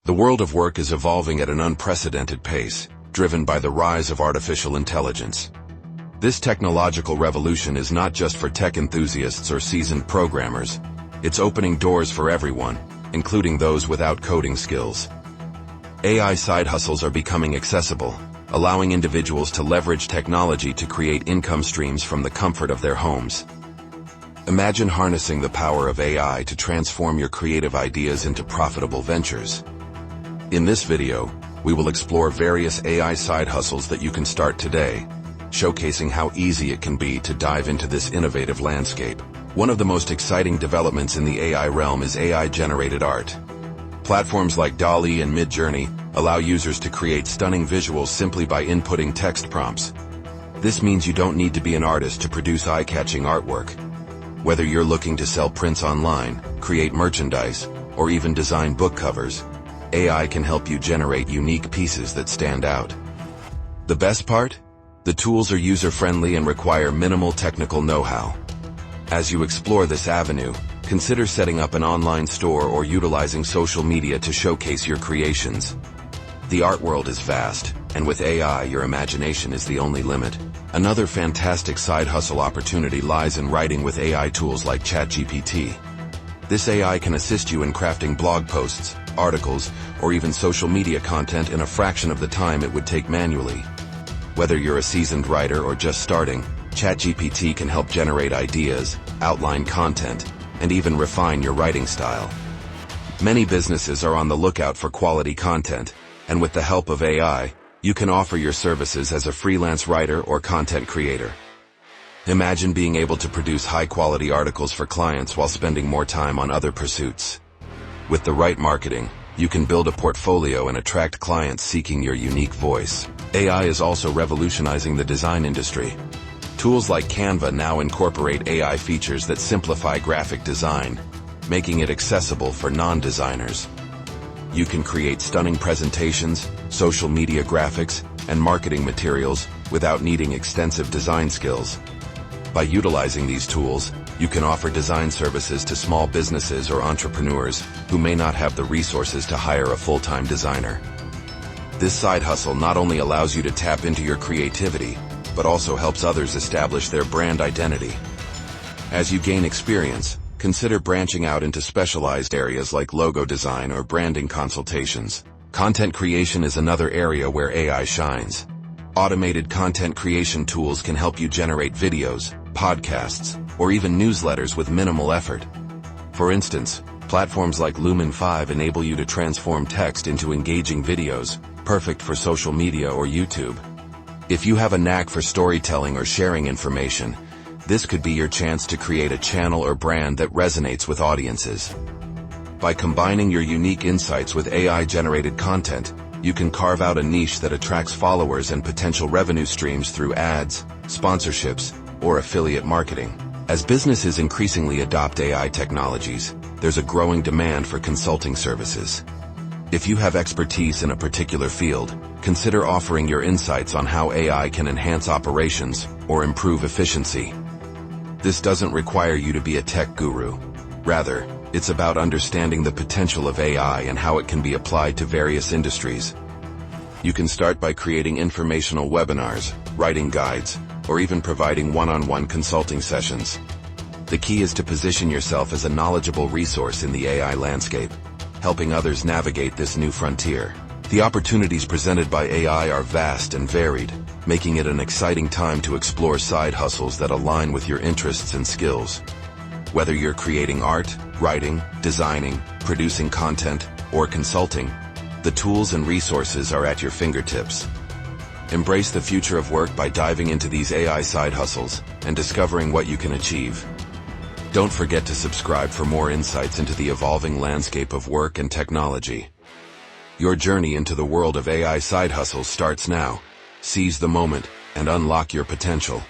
The world of work is evolving at an unprecedented pace, driven by the rise of artificial intelligence. This technological revolution is not just for tech enthusiasts or seasoned programmers. It's opening doors for everyone, including those without coding skills. AI side hustles are becoming accessible, allowing individuals to leverage technology to create income streams from the comfort of their homes. Imagine harnessing the power of AI to transform your creative ideas into profitable ventures. In this video, we will explore various AI side hustles that you can start today, showcasing how easy it can be to dive into this innovative landscape. One of the most exciting developments in the AI realm is AI-generated art. Platforms like DALL-E and Midjourney allow users to create stunning visuals simply by inputting text prompts. This means you don't need to be an artist to produce eye-catching artwork. Whether you're looking to sell prints online, create merchandise, or even design book covers, AI can help you generate unique pieces that stand out. The best part? The tools are user-friendly and require minimal technical know-how. As you explore this avenue, consider setting up an online store or utilizing social media to showcase your creations. The art world is vast, and with AI, your imagination is the only limit. Another fantastic side hustle opportunity lies in writing with AI tools like ChatGPT. This AI can assist you in crafting blog posts, articles, or even social media content in a fraction of the time it would take manually. Whether you're a seasoned writer or just starting, ChatGPT can help generate ideas, outline content, and even refine your writing style. Many businesses are on the lookout for quality content, and with the help of AI, you can offer your services as a freelance writer or content creator. Imagine being able to produce high-quality articles for clients while spending more time on other pursuits. With the right marketing, you can build a portfolio and attract clients seeking your unique voice. AI is also revolutionizing the design industry. Tools like Canva now incorporate AI features that simplify graphic design, making it accessible for non-designers. You can create stunning presentations, social media graphics, and marketing materials without needing extensive design skills. By utilizing these tools, you can offer design services to small businesses or entrepreneurs who may not have the resources to hire a full-time designer. This side hustle not only allows you to tap into your creativity, but also helps others establish their brand identity. As you gain experience, consider branching out into specialized areas like logo design or branding consultations. Content creation is another area where AI shines. Automated content creation tools can help you generate videos, podcasts, or even newsletters with minimal effort. For instance, platforms like Lumen 5 enable you to transform text into engaging videos, perfect for social media or YouTube. If you have a knack for storytelling or sharing information, this could be your chance to create a channel or brand that resonates with audiences. By combining your unique insights with AI-generated content, you can carve out a niche that attracts followers and potential revenue streams through ads, sponsorships, or affiliate marketing. As businesses increasingly adopt AI technologies, there's a growing demand for consulting services. If you have expertise in a particular field, consider offering your insights on how AI can enhance operations or improve efficiency. This doesn't require you to be a tech guru. Rather, it's about understanding the potential of AI and how it can be applied to various industries. You can start by creating informational webinars, writing guides, or even providing one-on-one consulting sessions. The key is to position yourself as a knowledgeable resource in the AI landscape, helping others navigate this new frontier. The opportunities presented by AI are vast and varied, making it an exciting time to explore side hustles that align with your interests and skills. Whether you're creating art, writing, designing, producing content, or consulting, the tools and resources are at your fingertips. Embrace the future of work by diving into these AI side hustles and discovering what you can achieve. Don't forget to subscribe for more insights into the evolving landscape of work and technology. Your journey into the world of AI side hustles starts now. Seize the moment and unlock your potential.